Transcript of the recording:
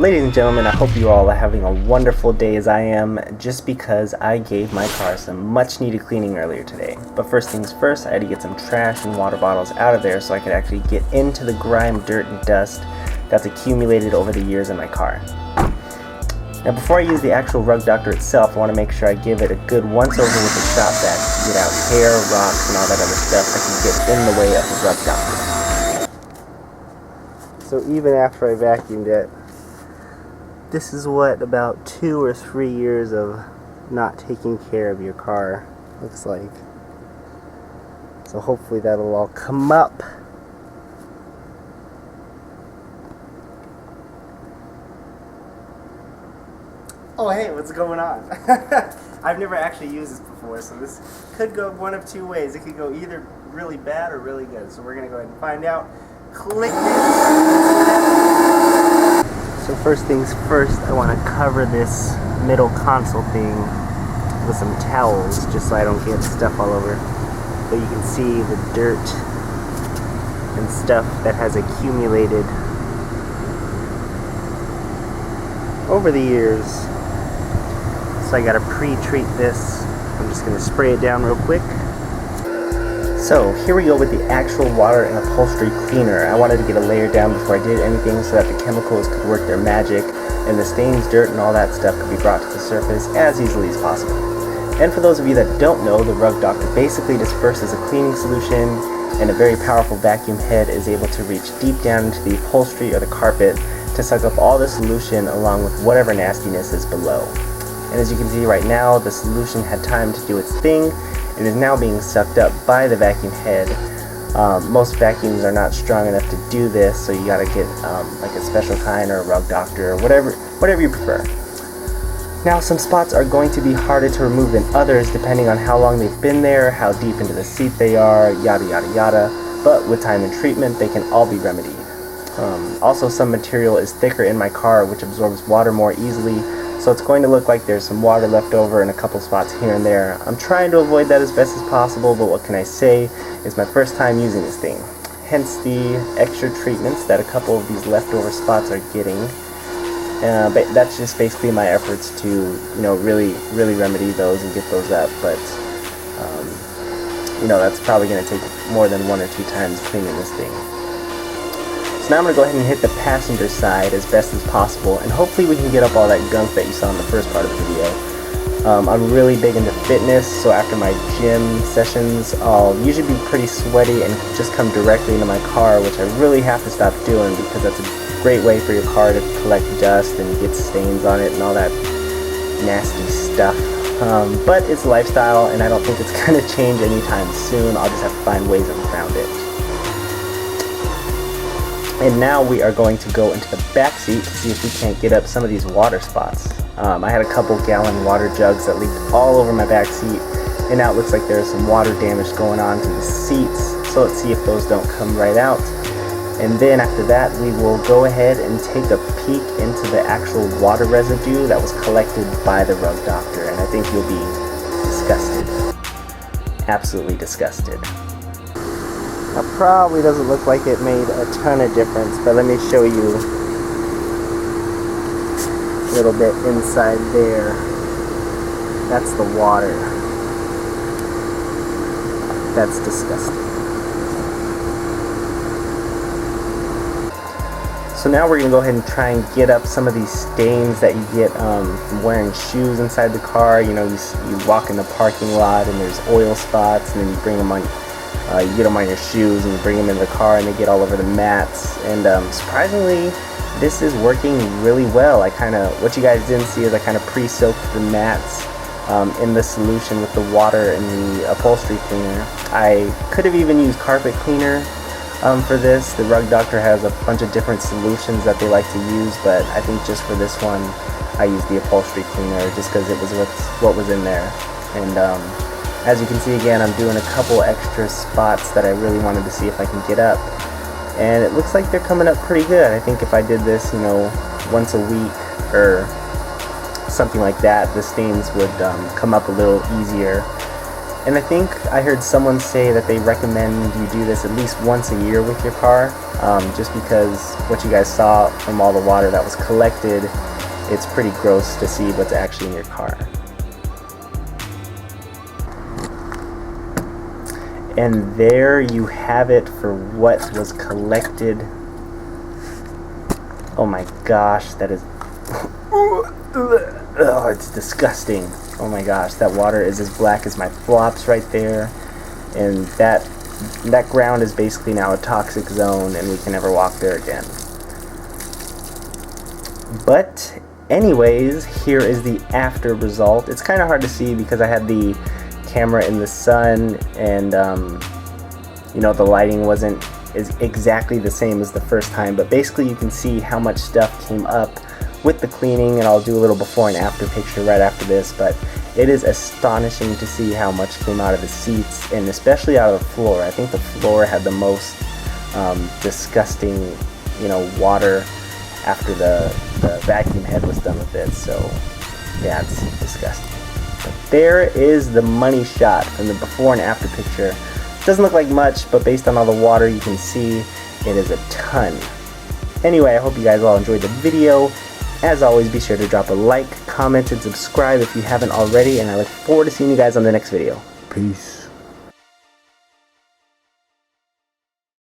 Ladies and gentlemen, I hope you all are having a wonderful day as I am, just because I gave my car some much needed cleaning earlier today. But first things first, I had to get some trash and water bottles out of there so I could actually get into the grime, dirt, and dust that's accumulated over the years in my car. Now before I use the actual rug doctor itself, I want to make sure I give it a good once over with the shop vac to get out hair, rocks, and all that other stuff that can get in the way of the rug doctor. So even after I vacuumed it, this is what about 2 or 3 years of not taking care of your car looks like. So hopefully that'll all come up. Oh hey, what's going on? I've never actually used this before, so this could go one of two ways. It could go either really bad or really good. So we're gonna go ahead and find out. Click this. So first things first, I want to cover this middle console thing with some towels just so I don't get stuff all over. But you can see the dirt and stuff that has accumulated over the years. So I gotta pre-treat this. I'm just gonna spray it down real quick. So here we go with the actual water and upholstery cleaner. I wanted to get a layer down before I did anything so that the chemicals could work their magic and the stains, dirt, and all that stuff could be brought to the surface as easily as possible. And for those of you that don't know, the rug doctor basically disperses a cleaning solution, and a very powerful vacuum head is able to reach deep down into the upholstery or the carpet to suck up all the solution along with whatever nastiness is below. And as you can see right now, the solution had time to do its thing and is now being sucked up by the vacuum head. Most vacuums are not strong enough to do this, so you gotta get like a special kind or a rug doctor or whatever you prefer. Now some spots are going to be harder to remove than others depending on how long they've been there, how deep into the seat they are, yada yada yada, but with time and treatment they can all be remedied. Also some material is thicker in my car which absorbs water more easily, so it's going to look like there's some water left over in a couple spots here and there. I'm trying to avoid that as best as possible, but what can I say? It's my first time using this thing. Hence the extra treatments that a couple of these leftover spots are getting. But that's just basically my efforts to, really remedy those and get those up. But, that's probably going to take more than 1 or 2 times cleaning this thing. So now I'm going to go ahead and hit the passenger side as best as possible, and hopefully we can get up all that gunk that you saw in the first part of the video. I'm really big into fitness, so after my gym sessions I'll usually be pretty sweaty and just come directly into my car, which I really have to stop doing because that's a great way for your car to collect dust and get stains on it and all that nasty stuff. But it's a lifestyle and I don't think it's going to change anytime soon. I'll just have to find ways around it. And now we are going to go into the back seat to see if we can't get up some of these water spots. I had a couple gallon water jugs that leaked all over my back seat, and now it looks like there's some water damage going on to the seats. So let's see if those don't come right out. And then after that we will go ahead and take a peek into the actual water residue that was collected by the rug doctor, and I think you'll be disgusted. Absolutely disgusted. Now probably doesn't look like it made a ton of difference, but let me show you a little bit inside there. That's the water. That's disgusting. So now we're going to go ahead and try and get up some of these stains that you get from wearing shoes inside the car. You walk in the parking lot and there's oil spots, and then you bring them on. You get them on your shoes and you bring them in the car and they get all over the mats. And surprisingly, this is working really well. What you guys didn't see is I kind of pre-soaked the mats in the solution with the water and the upholstery cleaner. I could have even used carpet cleaner for this. The rug doctor has a bunch of different solutions that they like to use, but I think just for this one I used the upholstery cleaner just because it was what was in there. And as you can see again, I'm doing a couple extra spots that I really wanted to see if I can get up. And it looks like they're coming up pretty good. I think if I did this, once a week or something like that, the stains would come up a little easier. And I think I heard someone say that they recommend you do this at least once a year with your car, just because what you guys saw from all the water that was collected, it's pretty gross to see what's actually in your car. And there you have it for what was collected. Oh my gosh, that is... Oh, it's disgusting. Oh my gosh, that water is as black as my flops right there. And that ground is basically now a toxic zone, and we can never walk there again. But anyways, here is the after result. It's kind of hard to see because I had the camera in the sun, and you know, the lighting wasn't exactly the same as the first time, but basically you can see how much stuff came up with the cleaning, and I'll do a little before and after picture right after this. But it is astonishing to see how much came out of the seats, and especially out of the floor. I think the floor had the most disgusting, you know, water after the vacuum head was done with it. So yeah, it's disgusting. But there is the money shot from the before and after picture. Doesn't look like much, but based on all the water you can see, it is a ton. Anyway, I hope you guys all enjoyed the video. As always, be sure to drop a like, comment, and subscribe if you haven't already, and I look forward to seeing you guys on the next video. Peace.